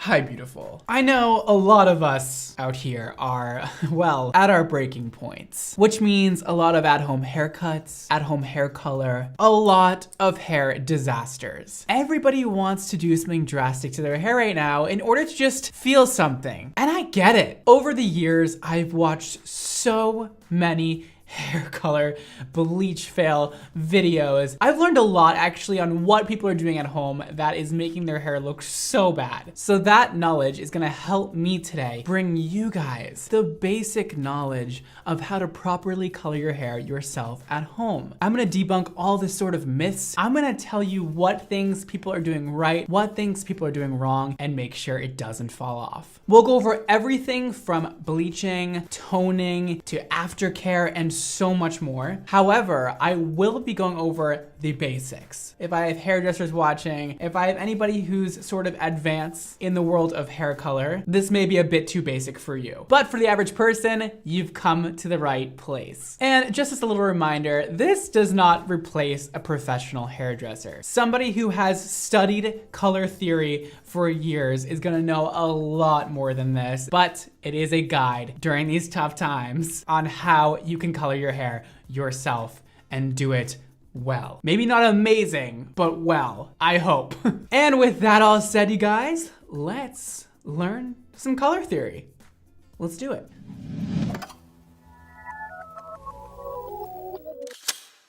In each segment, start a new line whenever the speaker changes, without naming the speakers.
Hi, beautiful. I know a lot of us out here are, well, at our breaking points, which means a lot of at-home haircuts, at-home hair color, a lot of hair disasters. Everybody wants to do something drastic to their hair right now in order to just feel something. And I get it. Over the years, I've watched so many hair color bleach fail videos. I've learned a lot actually on what people are doing at home that is making their hair look so bad. So that knowledge is gonna help me today bring you guys the basic knowledge of how to properly color your hair yourself at home. I'm gonna debunk all this sort of myths. I'm gonna tell you what things people are doing right, what things people are doing wrong, and make sure it doesn't fall off. We'll go over everything from bleaching, toning, to aftercare, and so much more. However, I will be going over the basics. If I have hairdressers watching, if I have anybody who's sort of advanced in the world of hair color, this may be a bit too basic for you. But for the average person, you've come to the right place. And just as a little reminder, this does not replace a professional hairdresser. Somebody who has studied color theory for years is gonna know a lot more than this, but it is a guide during these tough times on how you can color your hair yourself and do it well. Maybe not amazing, but well, I hope. And with that all said, you guys, let's learn some color theory. Let's do it.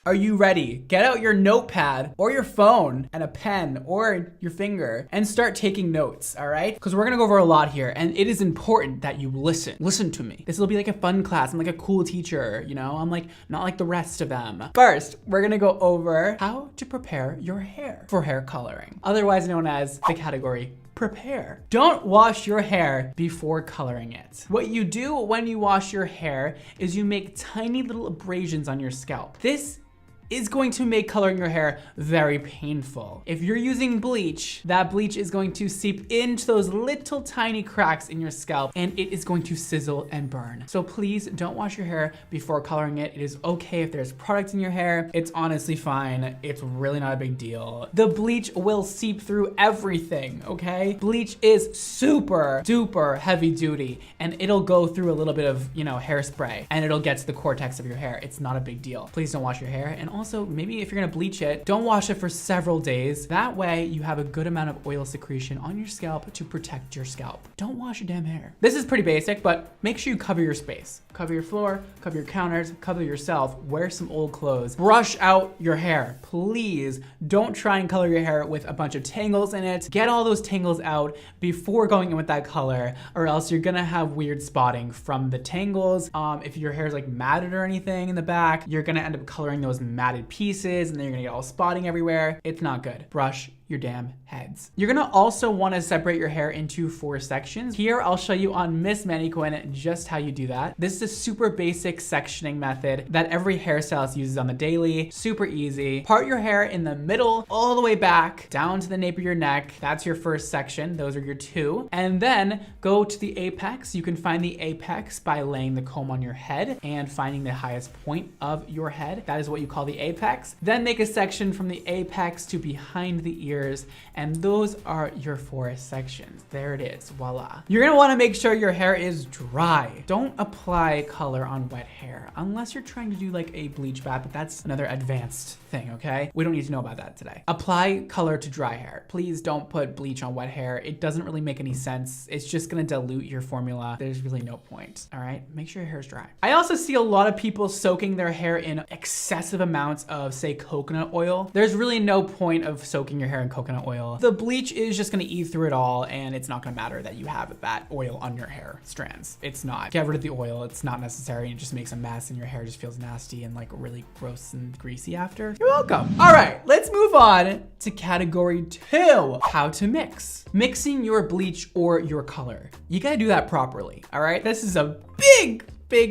Are you ready? Get out your notepad or your phone and a pen or your finger and start taking notes, all right? Because we're gonna go over a lot here and it is important that you listen. Listen to me. This will be like a fun class. I'm like a cool teacher, you know? I'm like not like the rest of them. First, we're gonna go over how to prepare your hair for hair coloring, otherwise known as the category prepare. Don't wash your hair before coloring it. What you do when you wash your hair is you make tiny little abrasions on your scalp. This is going to make coloring your hair very painful. If you're using bleach, that bleach is going to seep into those little tiny cracks in your scalp and it is going to sizzle and burn. So please don't wash your hair before coloring it. It is okay if there's product in your hair. It's honestly fine. It's really not a big deal. The bleach will seep through everything, okay? Bleach is super duper heavy duty and it'll go through a little bit of, you know, hairspray and it'll get to the cortex of your hair. It's not a big deal. Please don't wash your hair. And also, maybe if you're gonna bleach it, don't wash it for several days. That way you have a good amount of oil secretion on your scalp to protect your scalp. Don't wash your damn hair. This is pretty basic, but make sure you cover your space. Cover your floor, cover your counters, cover yourself, wear some old clothes. Brush out your hair. Please don't try and color your hair with a bunch of tangles in it. Get all those tangles out before going in with that color, or else you're gonna have weird spotting from the tangles. If your hair is like matted or anything in the back, you're gonna end up coloring those matted pieces and then you're gonna get all spotting everywhere. It's not good. Brush your damn heads. You're gonna also wanna separate your hair into 4 sections. Here, I'll show you on Miss Mannequin just how you do that. This is a super basic sectioning method that every hairstylist uses on the daily. Super easy. Part your hair in the middle, all the way back, down to the nape of your neck. That's your first section. Those are your 2. And then go to the apex. You can find the apex by laying the comb on your head and finding the highest point of your head. That is what you call the apex. Then make a section from the apex to behind the ear, and those are your 4 sections. There it is, voila. You're gonna wanna make sure your hair is dry. Don't apply color on wet hair, unless you're trying to do like a bleach bath, but that's another advanced thing, okay? We don't need to know about that today. Apply color to dry hair. Please don't put bleach on wet hair. It doesn't really make any sense. It's just gonna dilute your formula. There's really no point, all right? Make sure your hair is dry. I also see a lot of people soaking their hair in excessive amounts of, say, coconut oil. There's really no point of soaking your hair in coconut oil. The bleach is just gonna eat through it all and it's not gonna matter that you have that oil on your hair strands. It's not. Get rid of the oil. It's not necessary. It just makes a mess and your hair just feels nasty and like really gross and greasy after. You're welcome. All right, let's move on to category 2, how to mix. Mixing your bleach or your color. You gotta do that properly, all right? This is a big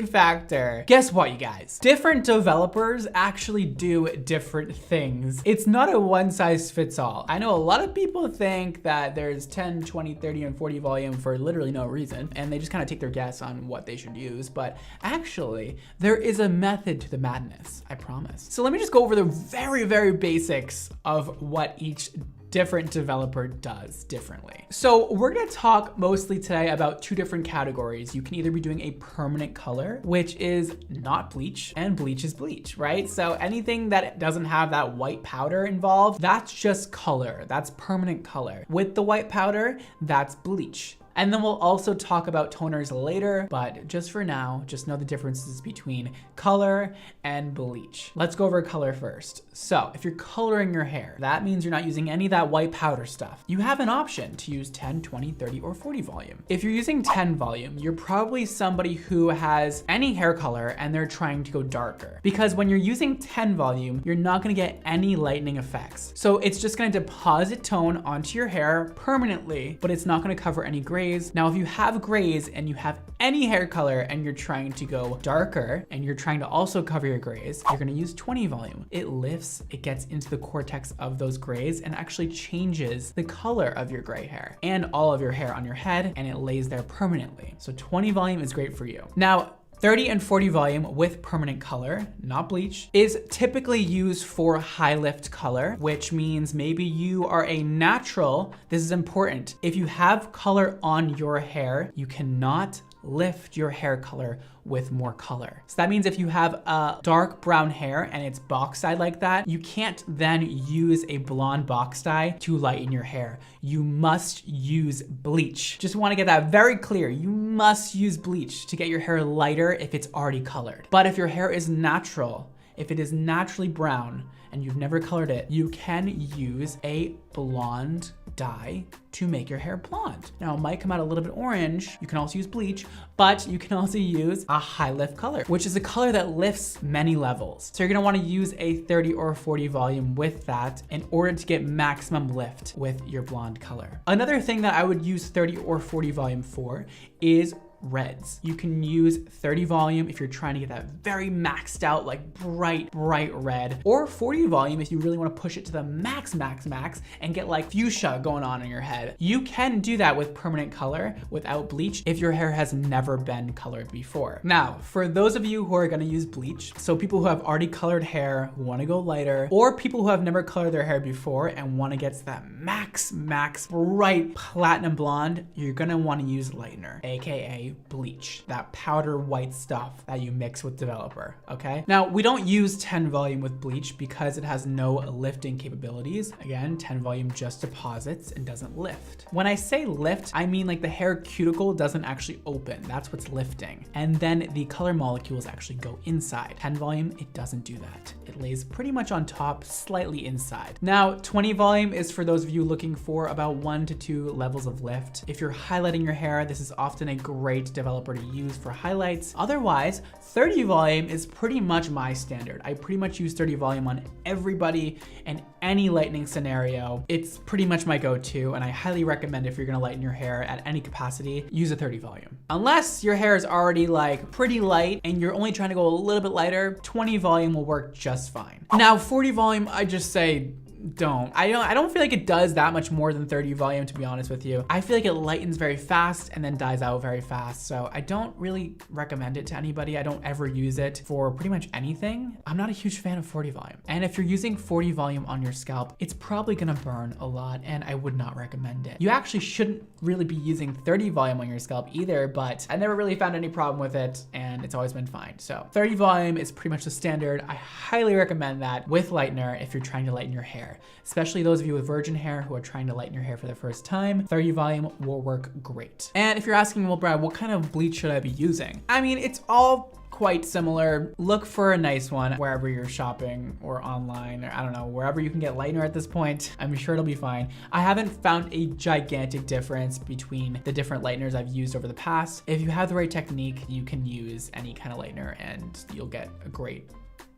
factor. Guess what, you guys? Different developers actually do different things. It's not a one size fits all. I know a lot of people think that there's 10, 20, 30, and 40 volume for literally no reason, and they just kind of take their guess on what they should use, but actually, there is a method to the madness, I promise. So let me just go over the very basics of what each different developer does differently. So we're gonna talk mostly today about two different categories. You can either be doing a permanent color, which is not bleach, and bleach is bleach, right? So anything that doesn't have that white powder involved, that's just color, that's permanent color. With the white powder, that's bleach. And then we'll also talk about toners later, but just for now, just know the differences between color and bleach. Let's go over color first. So if you're coloring your hair, that means you're not using any of that white powder stuff. You have an option to use 10, 20, 30, or 40 volume. If you're using 10 volume, you're probably somebody who has any hair color and they're trying to go darker. Because when you're using 10 volume, you're not gonna get any lightening effects. So it's just gonna deposit tone onto your hair permanently, but it's not gonna cover any grays. Now, if you have grays and you have any hair color and you're trying to go darker and you're trying to also cover your grays, you're gonna use 20 volume. It lifts, it gets into the cortex of those grays and actually changes the color of your gray hair and all of your hair on your head, and it lays there permanently. So 20 volume is great for you. Now, 30 and 40 volume with permanent color, not bleach, is typically used for high lift color, which means maybe you are a natural. This is important. If you have color on your hair, you cannot lift your hair color with more color. So that means if you have a dark brown hair and it's box dyed like that, you can't then use a blonde box dye to lighten your hair. You must use bleach. Just want to get that very clear. You must use bleach to get your hair lighter if it's already colored. But if your hair is natural, if it is naturally brown and you've never colored it, you can use a blonde dye to make your hair blonde. Now, it might come out a little bit orange. You can also use bleach, but you can also use a high lift color, which is a color that lifts many levels. So you're gonna wanna use a 30 or 40 volume with that in order to get maximum lift with your blonde color. Another thing that I would use 30 or 40 volume for is reds. You can use 30 volume if you're trying to get that very maxed out, like bright red, or 40 volume if you really want to push it to the max and get like fuchsia going on in your head. You can do that with permanent color without bleach if your hair has never been colored before. Now, for those of you who are going to use bleach, so people who have already colored hair who want to go lighter, or people who have never colored their hair before and want to get to that max bright platinum blonde, you're going to want to use lightener, aka bleach, that powder white stuff that you mix with developer, okay? Now, we don't use 10 volume with bleach because it has no lifting capabilities. Again, 10 volume just deposits and doesn't lift. When I say lift, I mean like the hair cuticle doesn't actually open. That's what's lifting. And then the color molecules actually go inside. 10 volume, it doesn't do that. It lays pretty much on top, slightly inside. Now, 20 volume is for those of you looking for about 1 to 2 levels of lift. If you're highlighting your hair, this is often a great developer to use for highlights. Otherwise, 30 volume is pretty much my standard. I pretty much use 30 volume on everybody in any lightening scenario. It's pretty much my go-to, and I highly recommend if you're gonna lighten your hair at any capacity, use a 30 volume. Unless your hair is already like pretty light and you're only trying to go a little bit lighter, 20 volume will work just fine. Now, 40 volume, I just say, I don't feel like it does that much more than 30 volume, to be honest with you. I feel like it lightens very fast and then dies out very fast. So I don't really recommend it to anybody. I don't ever use it for pretty much anything. I'm not a huge fan of 40 volume. And if you're using 40 volume on your scalp, it's probably gonna burn a lot and I would not recommend it. You actually shouldn't really be using 30 volume on your scalp either, but I never really found any problem with it and it's always been fine. So 30 volume is pretty much the standard. I highly recommend that with lightener if you're trying to lighten your hair. Especially those of you with virgin hair who are trying to lighten your hair for the first time, 30 volume will work great. And if you're asking, well, Brad, what kind of bleach should I be using? I mean, it's all quite similar. Look for a nice one wherever you're shopping or online, or I don't know, wherever you can get lightener at this point. I'm sure it'll be fine. I haven't found a gigantic difference between the different lighteners I've used over the past. If you have the right technique, you can use any kind of lightener and you'll get a great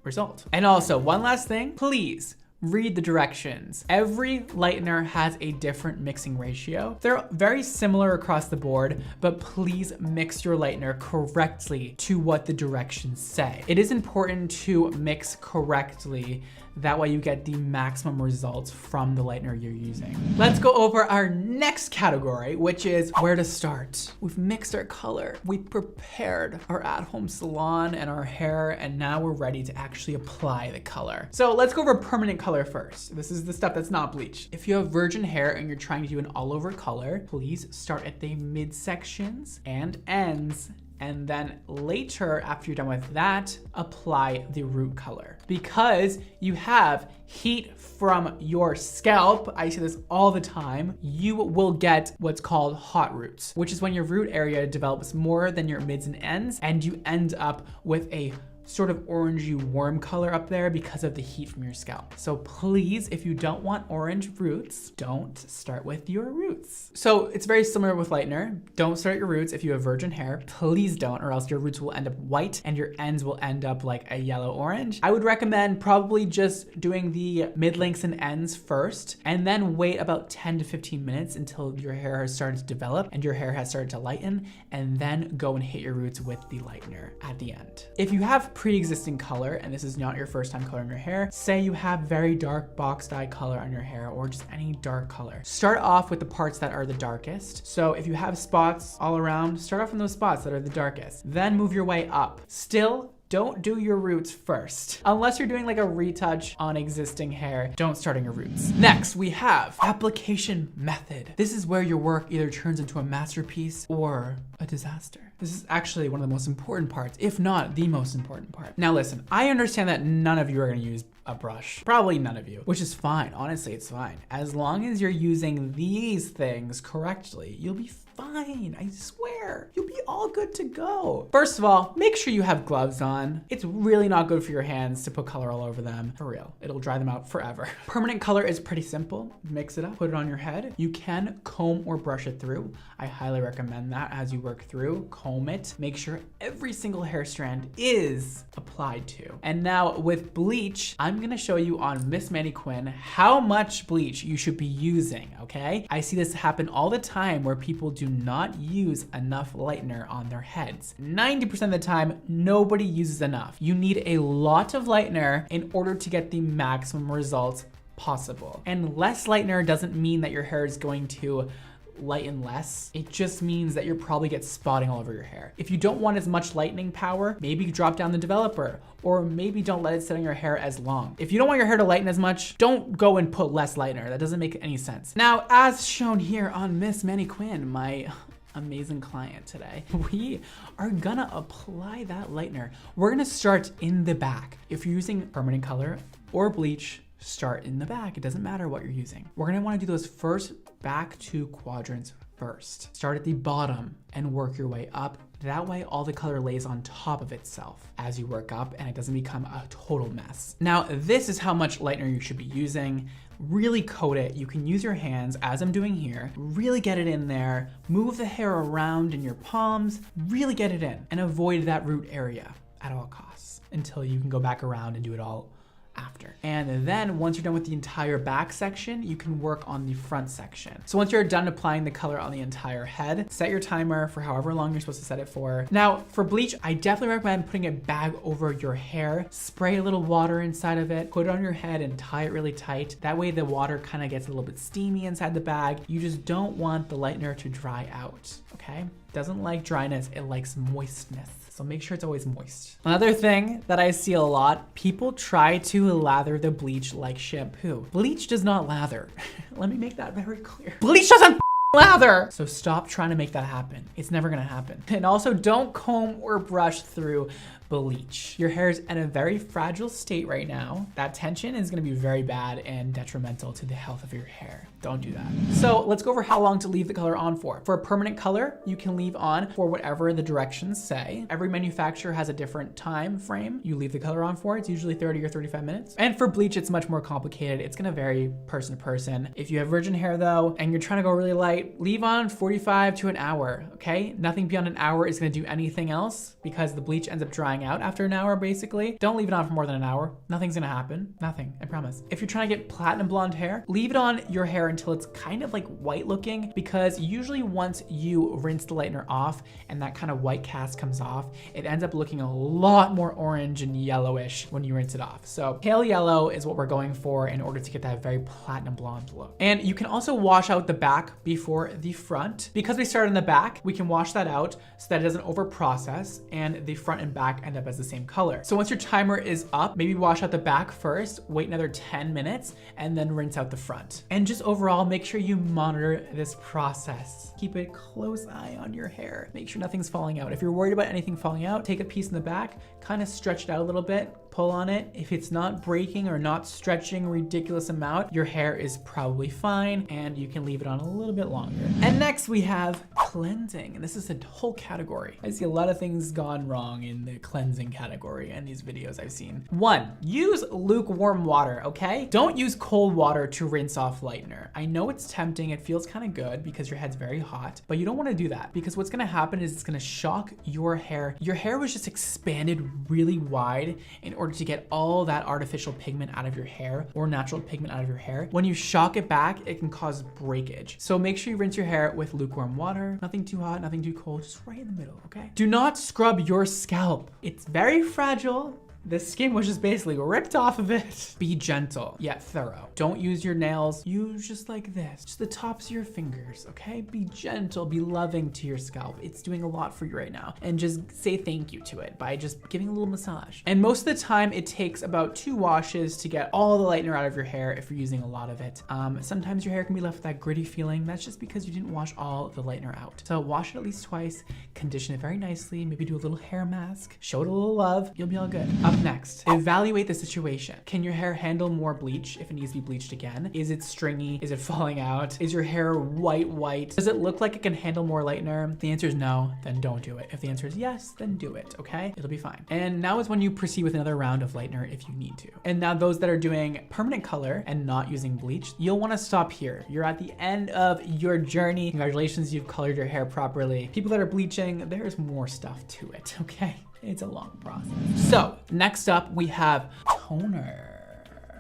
result. And also, one last thing, please read the directions. Every lightener has a different mixing ratio. They're very similar across the board, but please mix your lightener correctly to what the directions say. It is important to mix correctly That way you get the maximum results from the lightener you're using. Let's go over our next category, which is where to start. We've mixed our color. We prepared our at-home salon and our hair, and now we're ready to actually apply the color. So let's go over permanent color first. This is the stuff that's not bleach. If you have virgin hair and you're trying to do an all-over color, please start at the midsections and ends, and then later, after you're done with that, apply the root color. Because you have heat from your scalp, I see this all the time, you will get what's called hot roots, which is when your root area develops more than your mids and ends, and you end up with a sort of orangey warm color up there because of the heat from your scalp. So please, if you don't want orange roots, don't start with your roots. So it's very similar with lightener. Don't start at your roots if you have virgin hair. Please don't, or else your roots will end up white and your ends will end up like a yellow orange. I would recommend probably just doing the mid lengths and ends first, and then wait about 10 to 15 minutes until your hair has started to develop and your hair has started to lighten, and then go and hit your roots with the lightener at the end. If you have pre-existing color, and this is not your first time coloring your hair, say you have very dark box dye color on your hair or just any dark color, start off with the parts that are the darkest. So if you have spots all around, start off in those spots that are the darkest, then move your way up. Still, don't do your roots first. Unless you're doing like a retouch on existing hair, don't start on your roots. Next, we have application method. This is where your work either turns into a masterpiece or a disaster. This is actually one of the most important parts, if not the most important part. Now listen, I understand that none of you are gonna use a brush. Probably none of you, which is fine. Honestly, it's fine. As long as you're using these things correctly, you'll be fine. I swear, you'll be all good to go. First of all, make sure you have gloves on. It's really not good for your hands to put color all over them. For real, it'll dry them out forever. Permanent color is pretty simple. Mix it up, put it on your head. You can comb or brush it through. I highly recommend that as you work through. Comb it, make sure every single hair strand is applied to. And now with bleach, I'm gonna show you on Miss Manny Quinn how much bleach you should be using, okay? I see this happen all the time where people do not use enough lightener on their heads. 90% of the time, nobody uses enough. You need a lot of lightener in order to get the maximum results possible. And less lightener doesn't mean that your hair is going to lighten less. It just means that you'll probably get spotting all over your hair. If you don't want as much lightening power, maybe drop down the developer, or maybe don't let it sit on your hair as long. If you don't want your hair to lighten as much, don't go and put less lightener. That doesn't make any sense. Now, as shown here on Miss Manny Quinn, my amazing client today, we are gonna apply that lightener. We're gonna start in the back. If you're using permanent color or bleach, start in the back. It doesn't matter what you're using. We're gonna wanna do those first back two quadrants first. Start at the bottom and work your way up. That way all the color lays on top of itself as you work up and it doesn't become a total mess. Now, this is how much lightener you should be using. Really coat it. You can use your hands as I'm doing here. Really get it in there. Move the hair around in your palms. Really get it in and avoid that root area at all costs until you can go back around and do it all after. And then once you're done with the entire back section, you can work on the front section. So once you're done applying the color on the entire head, set your timer for however long you're supposed to set it for. Now for bleach, I definitely recommend putting a bag over your hair, spray a little water inside of it, put it on your head and tie it really tight. That way the water kind of gets a little bit steamy inside the bag. You just don't want the lightener to dry out, okay? It doesn't like dryness, it likes moistness. So make sure it's always moist. Another thing that I see a lot, people try to lather the bleach like shampoo. Bleach does not lather. Let me make that very clear. Bleach doesn't lather! So stop trying to make that happen. It's never gonna happen. And also don't comb or brush through bleach. Your hair is in a very fragile state right now. That tension is gonna be very bad and detrimental to the health of your hair. Don't do that. So let's go over how long to leave the color on for. For a permanent color, you can leave on for whatever the directions say. Every manufacturer has a different time frame you leave the color on for. It's usually 30 or 35 minutes. And for bleach, it's much more complicated. It's gonna vary person to person. If you have virgin hair though, and you're trying to go really light, leave on 45 to an hour, okay? Nothing beyond an hour is gonna do anything else because the bleach ends up drying drying out after an hour, basically. Don't leave it on for more than an hour. Nothing's gonna happen. Nothing, I promise. If you're trying to get platinum blonde hair, leave it on your hair until it's kind of like white looking, because usually once you rinse the lightener off and that kind of white cast comes off, it ends up looking a lot more orange and yellowish when you rinse it off. So pale yellow is what we're going for in order to get that very platinum blonde look. And you can also wash out the back before the front. Because we started in the back, we can wash that out so that it doesn't over process and the front and back end up as the same color. So once your timer is up, maybe wash out the back first, wait another 10 minutes, and then rinse out the front. And just overall, make sure you monitor this process. Keep a close eye on your hair. Make sure nothing's falling out. If you're worried about anything falling out, take a piece in the back, kind of stretch it out a little bit, pull on it. If it's not breaking or not stretching a ridiculous amount, your hair is probably fine and you can leave it on a little bit longer. And next we have cleansing. And this is a whole category. I see a lot of things gone wrong in the cleansing category in these videos I've seen. 1, use lukewarm water, okay? Don't use cold water to rinse off lightener. I know it's tempting, it feels kind of good because your head's very hot, but you don't want to do that because what's gonna happen is it's gonna shock your hair. Your hair was just expanded really wide in order to get all that artificial pigment out of your hair or natural pigment out of your hair. When you shock it back, it can cause breakage. So make sure you rinse your hair with lukewarm water, nothing too hot, nothing too cold, just right in the middle, okay? Do not scrub your scalp. It's very fragile. The skin was just basically ripped off of it. Be gentle yet thorough. Don't use your nails. Use just like this, just the tops of your fingers, okay? Be gentle, be loving to your scalp. It's doing a lot for you right now. And just say thank you to it by just giving a little massage. And most of the time it takes about 2 washes to get all the lightener out of your hair if you're using a lot of it. Sometimes your hair can be left with that gritty feeling. That's just because you didn't wash all the lightener out. So wash it at least twice, condition it very nicely, maybe do a little hair mask, show it a little love, you'll be all good. Up next, evaluate the situation. Can your hair handle more bleach if it needs to be bleached again? Is it stringy? Is it falling out? Is your hair white? Does it look like it can handle more lightener? If the answer is no, then don't do it. If the answer is yes, then do it, okay? It'll be fine. And now is when you proceed with another round of lightener if you need to. And now those that are doing permanent color and not using bleach, you'll wanna stop here. You're at the end of your journey. Congratulations, you've colored your hair properly. People that are bleaching, there's more stuff to it, okay? It's a long process. So next up we have toner.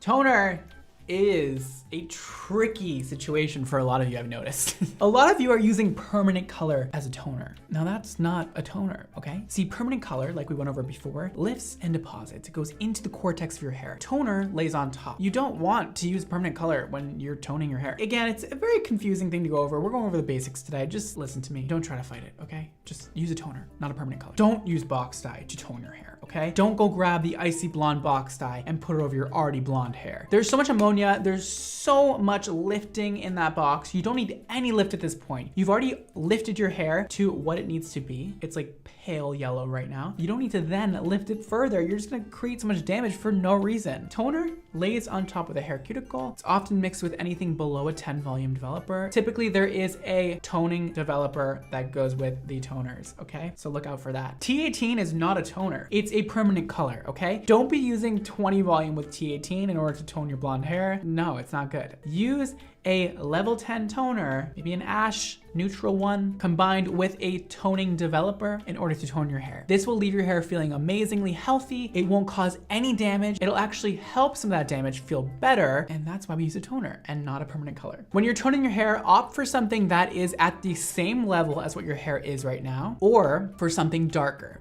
Toner is a tricky situation for a lot of you, I've noticed. A lot of you are using permanent color as a toner. Now that's not a toner, okay? See, permanent color, like we went over before, lifts and deposits. It goes into the cortex of your hair. Toner lays on top. You don't want to use permanent color when you're toning your hair. Again, it's a very confusing thing to go over. We're going over the basics today. Just listen to me. Don't try to fight it, okay? Just use a toner, not a permanent color. Don't use box dye to tone your hair, okay? Don't go grab the icy blonde box dye and put it over your already blonde hair. There's so much ammonia, there's so much lifting in that box. You don't need any lift at this point. You've already lifted your hair to what it needs to be. It's like pale yellow right now. You don't need to then lift it further. You're just gonna create so much damage for no reason. Toner lays on top of the hair cuticle. It's often mixed with anything below a 10 volume developer. Typically there is a toning developer that goes with the toners, okay? So look out for that. T18 is not a toner. It's a permanent color, okay? Don't be using 20 volume with T18 in order to tone your blonde hair. No, it's not good. Use a level 10 toner, maybe an ash neutral one, combined with a toning developer in order to tone your hair. This will leave your hair feeling amazingly healthy. It won't cause any damage. It'll actually help some of that damage feel better. And that's why we use a toner and not a permanent color. When you're toning your hair, opt for something that is at the same level as what your hair is right now, or for something darker.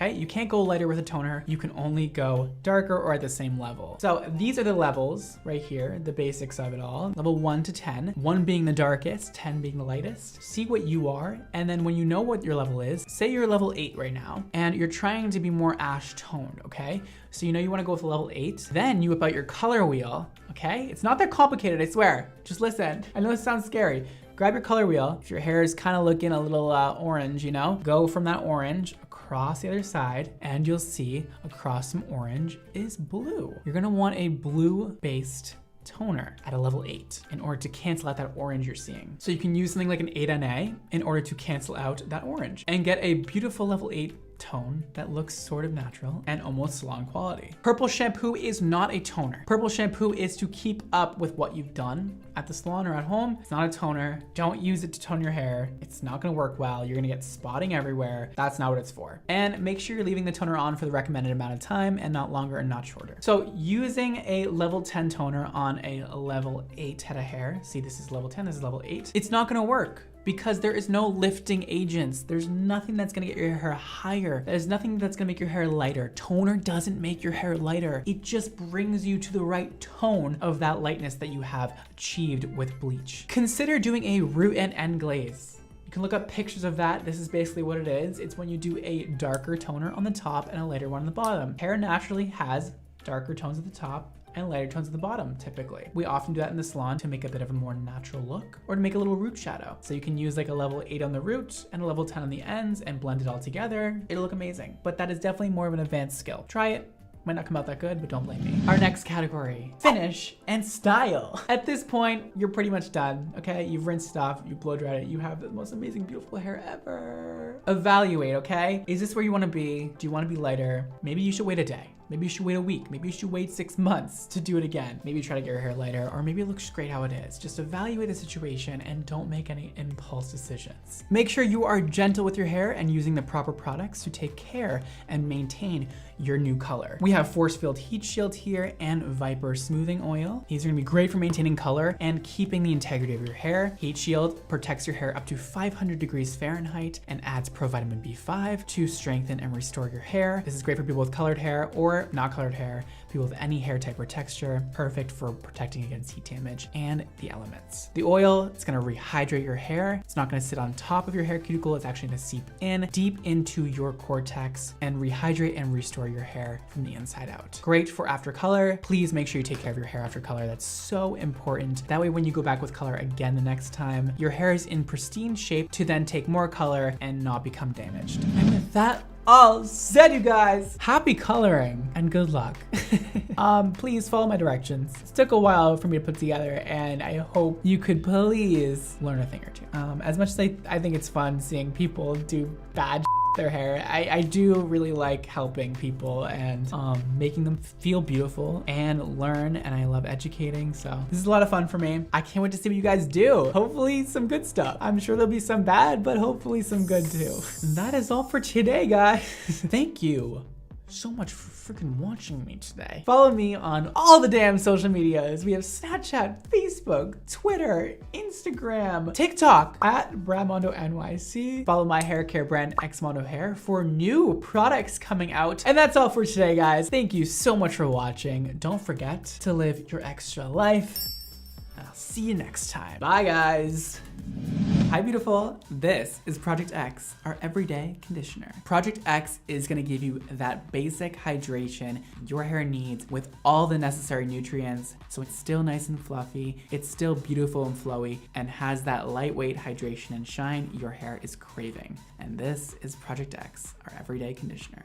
Okay, you can't go lighter with a toner. You can only go darker or at the same level. So these are the levels right here, the basics of it all. Level 1 to 10, 1 being the darkest, 10 being the lightest. See what you are, and then when you know what your level is, say you're level 8 right now, and you're trying to be more ash toned, okay? So you know you wanna go with level 8, then you whip out your color wheel, okay? It's not that complicated, I swear. Just listen. I know this sounds scary. Grab your color wheel. If your hair is kind of looking a little orange, you know, go from that orange across the other side, and you'll see across some orange is blue. You're gonna want a blue-based toner at a level 8 in order to cancel out that orange you're seeing. So you can use something like an 8NA in order to cancel out that orange and get a beautiful level 8 tone that looks sort of natural and almost salon quality. Purple shampoo is not a toner. Purple shampoo is to keep up with what you've done at the salon or at home. It's not a toner. Don't use it to tone your hair. It's not gonna work well. You're gonna get spotting everywhere. That's not what it's for. And make sure you're leaving the toner on for the recommended amount of time and not longer and not shorter. So using a level 10 toner on a level 8 head of hair, see this is level 10, this is level 8, it's not gonna work, because there is no lifting agents. There's nothing that's gonna get your hair higher. There's nothing that's gonna make your hair lighter. Toner doesn't make your hair lighter. It just brings you to the right tone of that lightness that you have achieved with bleach. Consider doing a root and end glaze. You can look up pictures of that. This is basically what it is. It's when you do a darker toner on the top and a lighter one on the bottom. Hair naturally has darker tones at the top and lighter tones at the bottom, typically. We often do that in the salon to make a bit of a more natural look or to make a little root shadow. So you can use like a level 8 on the root and a level 10 on the ends and blend it all together. It'll look amazing, but that is definitely more of an advanced skill. Try it. Might not come out that good, but don't blame me. Our next category, finish and style. At this point, you're pretty much done, okay? You've rinsed it off, you blow dried it, you have the most amazing, beautiful hair ever. Evaluate, okay? Is this where you wanna be? Do you wanna be lighter? Maybe you should wait a day. Maybe you should wait a week. Maybe you should wait 6 months to do it again. Maybe try to get your hair lighter, or maybe it looks great how it is. Just evaluate the situation and don't make any impulse decisions. Make sure you are gentle with your hair and using the proper products to take care and maintain your new color. We have Force Field Heat Shield here and Viper Smoothing Oil. These are gonna be great for maintaining color and keeping the integrity of your hair. Heat Shield protects your hair up to 500 degrees Fahrenheit and adds provitamin B5 to strengthen and restore your hair. This is great for people with colored hair or not colored hair, people with any hair type or texture, perfect for protecting against heat damage and the elements. The oil, it's gonna rehydrate your hair. It's not gonna sit on top of your hair cuticle. It's actually gonna seep in deep into your cortex and rehydrate and restore your hair from the inside out. Great for after color. Please make sure you take care of your hair after color. That's so important. That way when you go back with color again the next time, your hair is in pristine shape to then take more color and not become damaged. And with that all said, you guys, happy coloring and good luck. Please follow my directions. It took a while for me to put together and I hope you could please learn a thing or two. As much as I think it's fun seeing people do bad their hair, I do really like helping people and making them feel beautiful and learn, and I love educating, so this is a lot of fun for me. I can't wait to see what you guys do. Hopefully some good stuff. I'm sure there'll be some bad, but hopefully some good too. That is all for today, guys. Thank you so much for freaking watching me today. Follow me on all the damn social medias. We have Snapchat, Facebook, Twitter, Instagram, TikTok at Bramondo NYC. Follow my hair care brand Xmondo Hair for new products coming out. And that's all for today, guys. Thank you so much for watching. Don't forget to live your extra life. I'll see you next time. Bye, guys. Hi, beautiful. This is Project X, our everyday conditioner. Project X is gonna give you that basic hydration your hair needs with all the necessary nutrients, so it's still nice and fluffy, it's still beautiful and flowy, and has that lightweight hydration and shine your hair is craving. And this is Project X, our everyday conditioner.